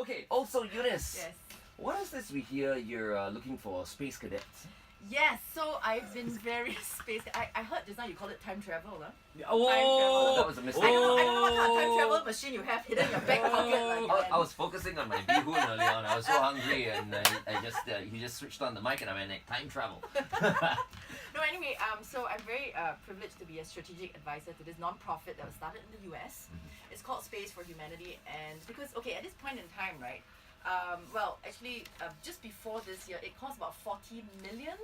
Okay, also Eunice. Yes. What is this we hear you're looking for space cadets? Yes, so I've been very space. I heard just now you call it time travel, huh? Oh, that was a mistake. I don't know what kind of time travel machine you have hidden in your back pocket. I was focusing on my bee-hoon early on. I was so hungry, and he just switched on the mic, and I went like time travel. No, anyway, so I'm very privileged to be a strategic advisor to this non-profit that was started in the US. It's called Space for Humanity, and because at this point in time, right? Just before this year, it cost about 40 million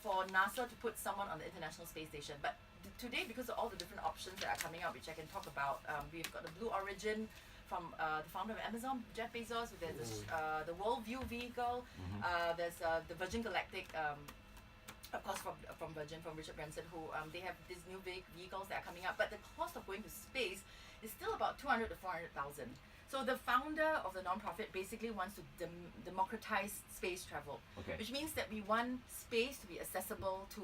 for NASA to put someone on the International Space Station. But today, because of all the different options that are coming out, which I can talk about, we've got the Blue Origin from the founder of Amazon, Jeff Bezos. There's the Worldview vehicle. There's the Virgin Galactic. Of course, from Virgin, from Richard Branson, who they have these new vehicles that are coming up. But the cost of going to space is still about 200 to 400,000. So the founder of the nonprofit basically wants to democratize space travel, which means that we want space to be accessible to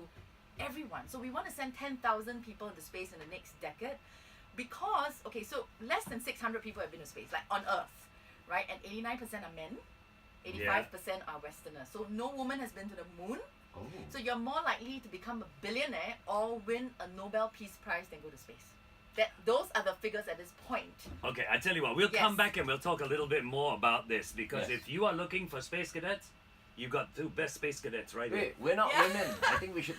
everyone. So we want to send 10,000 people into space in the next decade, because so less than 600 people have been to space, like on Earth, right? And 89% are men, 85% are Westerners. So no woman has been to the moon. So you're more likely to become a billionaire or win a Nobel Peace Prize than go to space. Those are the figures at this point. Okay, I tell you what, we'll come back and we'll talk a little bit more about this, because if you are looking for space cadets, you've got two best space cadets right here. Wait, we're not women. I think we should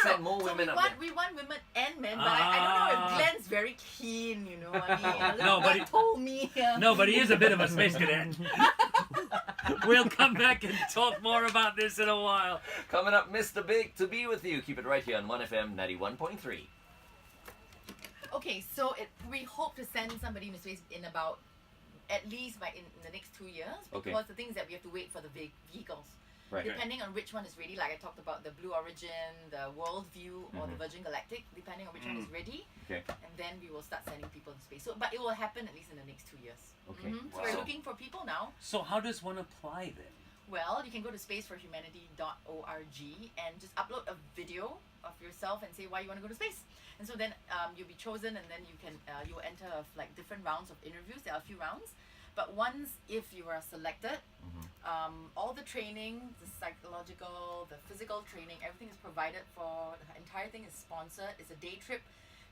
send more women up there. We want women and men, but I don't know if Glenn's very keen, I mean, no, but he told me. No, but he is a bit of a space cadet. We'll come back and talk more about this in a while. Coming up, Mr. Big to be with you. Keep it right here on 1FM 91.3. Okay, so we hope to send somebody into space in about, at least in the next 2 years, because the thing is that we have to wait for the vehicles. Right. Depending on which one is ready, like I talked about the Blue Origin, the Worldview, or the Virgin Galactic, depending on which one is ready, and then we will start sending people to space. So, but it will happen at least in the next 2 years. Okay. So we're looking for people now. So how does one apply then? Well, you can go to spaceforhumanity.org and just upload a video of yourself and say why you want to go to space. And so then you'll be chosen, and then you will enter like different rounds of interviews. There are a few rounds. But once, if you are selected, all the training, the psychological, the physical training, everything is provided for. The entire thing is sponsored. It's a day trip.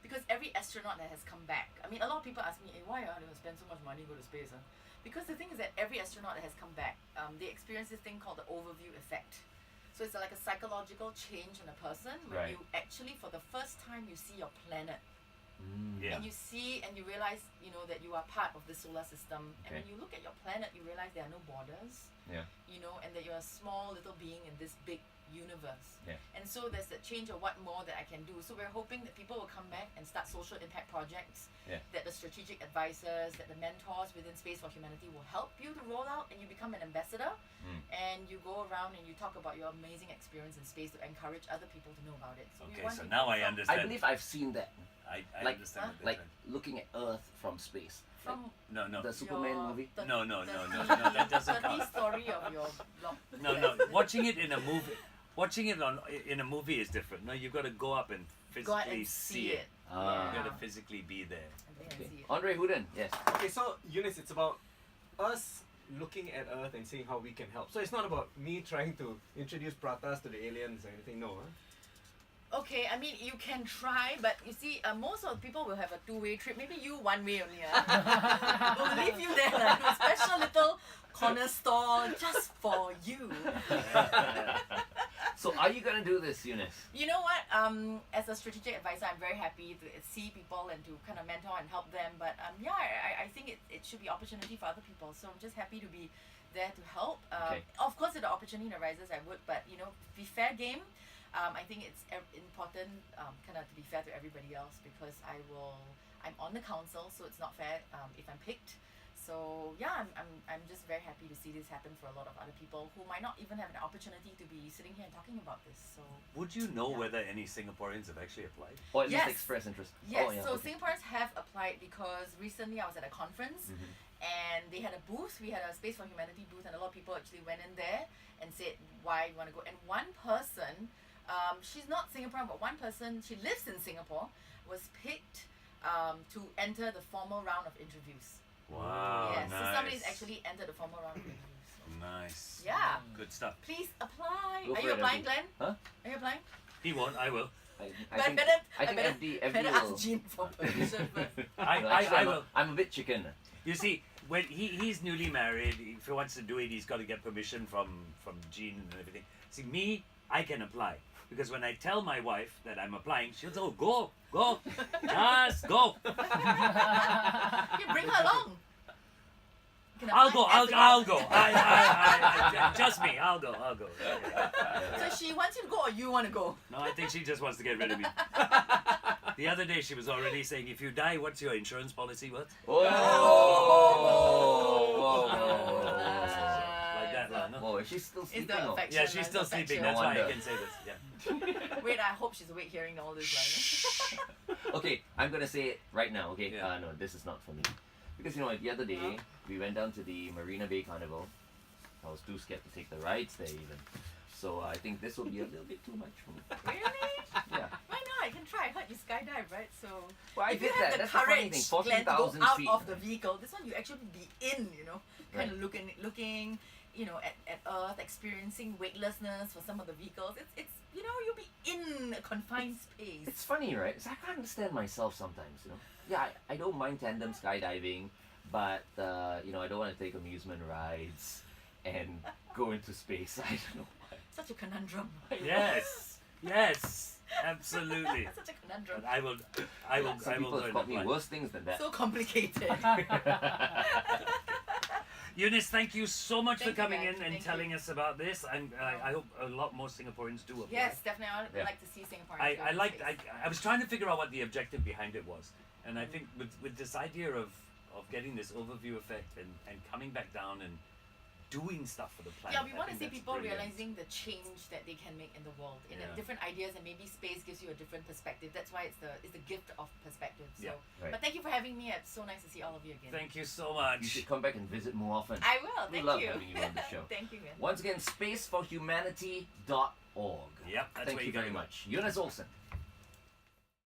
Because every astronaut that has come back, I mean, a lot of people ask me, why are they going to spend so much money to go to space? Huh? Because the thing is that every astronaut that has come back, they experience this thing called the overview effect. So it's like a psychological change in a person when you actually, for the first time, you see your planet. And you see and you realize, that you are part of the solar system. And when you look at your planet, you realize there are no borders. And that you're a small little being in this big universe. And so there's that change of what more that I can do. So we're hoping that people will come back and start social impact projects, that the strategic advisors, that the mentors within Space for Humanity will help you to roll out, and you become an ambassador, and you go around and you talk about your amazing experience in space to encourage other people to know about it. So now I understand. I believe I've seen that. I understand. Like looking at Earth from space. No. The Superman movie? No. That doesn't count. The story of your blog. No. Watching it in a movie. Watching it in a movie is different. No, you've got to go up and physically see it. You've got to physically be there. Andre Hoeden, yes. Okay, so Eunice, it's about us looking at Earth and seeing how we can help. So it's not about me trying to introduce pratas to the aliens or anything, no. Okay, I mean, you can try, but you see, most of the people will have a two-way trip. Maybe you one way only. We'll leave you there, like a special little corner store just for you. So are you going to do this, Eunice? You know what? As a strategic advisor, I'm very happy to see people and to kind of mentor and help them. But I think it should be opportunity for other people. So I'm just happy to be there to help. Of course, if the opportunity arises, I would. But, be fair game. I think it's important kind of to be fair to everybody else, because I'm on the council, so it's not fair if I'm picked. So yeah, I'm just very happy to see this happen for a lot of other people who might not even have an opportunity to be sitting here and talking about this. So would you know whether any Singaporeans have actually applied? Or at least express interest? Yes, Singaporeans have applied, because recently I was at a conference and they had a booth. We had a Space for Humanity booth, and a lot of people actually went in there and said why you want to go. And one person, she's not Singaporean, but one person, she lives in Singapore, was picked to enter the formal round of interviews. Wow, Yes, nice. so somebody's actually entered the formal round of interviews. So. Nice. Yeah. Good stuff. Please apply. Go Are for you it, applying, FD. Glenn? Huh? Are you applying? He won't. I will. But I better, I think better, FD better will. ask Jean for permission first. I will. I'm a bit chicken. You see, when he's newly married, if he wants to do it, he's got to get permission from Jean and everything. See, me, I can apply. Because when I tell my wife that I'm applying, she'll say, oh, go, just go. You bring her along. You can I'll apply go, as a- I'll go. I just me, I'll go. So she wants you to go or you want to go? No, I think she just wants to get rid of me. The other day she was already saying, if you die, what's your insurance policy worth? Like that, no? Oh, is she still It's sleeping? the or- affection. Yeah, she's still it's the sleeping. affection. That's why I wonder. can say this. Yeah. Wait, I hope she's awake hearing all this. Okay, I'm gonna say it right now. Okay, Yeah. no, this is not for me, because the other day we went down to the Marina Bay Carnival. I was too scared to take the rides there even, so I think this will be a little bit too much for me. Really? Yeah. Why not? I can try. I heard you skydive, right? So Well, I if you did have that. the That's the funny courage, thing. Glenn, to go 14,000 out feet. of the vehicle, this one you actually be in, kind of Right. looking, at Earth, experiencing weightlessness for some of the vehicles. It's you'll be in a confined space. It's funny, right? 'Cause I can't understand myself sometimes. Yeah, I don't mind tandem skydiving, but I don't want to take amusement rides and go into space. I don't know why. Such a conundrum. Yes, absolutely. Such a conundrum. But I will Some I people will have learn taught me apply. worse things than that. So complicated. Eunice, thank you so much Thank for you, coming guys. in and Thank telling us about this. I hope a lot more Singaporeans do apply. Yes, definitely. I would Yeah. like to see Singaporeans. I go liked. into space. I was trying to figure out what the objective behind it was, and I think with this idea of getting this overview effect and coming back down and doing stuff for the planet. Yeah, we I want to think see that's people brilliant. realizing the change that they can make in the world, in Yeah. different ideas, and maybe space gives you a different perspective. That's why it's the gift of perspective. So, Yeah, right. but thank you for having me. It's so nice to see all of you again. Thank you so much. You should come back and visit more often. I will. We Thank love you. having you on the show. Thank you, man. Once again, spaceforhumanity.org. Yep, that's Thank where you gotta very go. much. Eunice Olsen.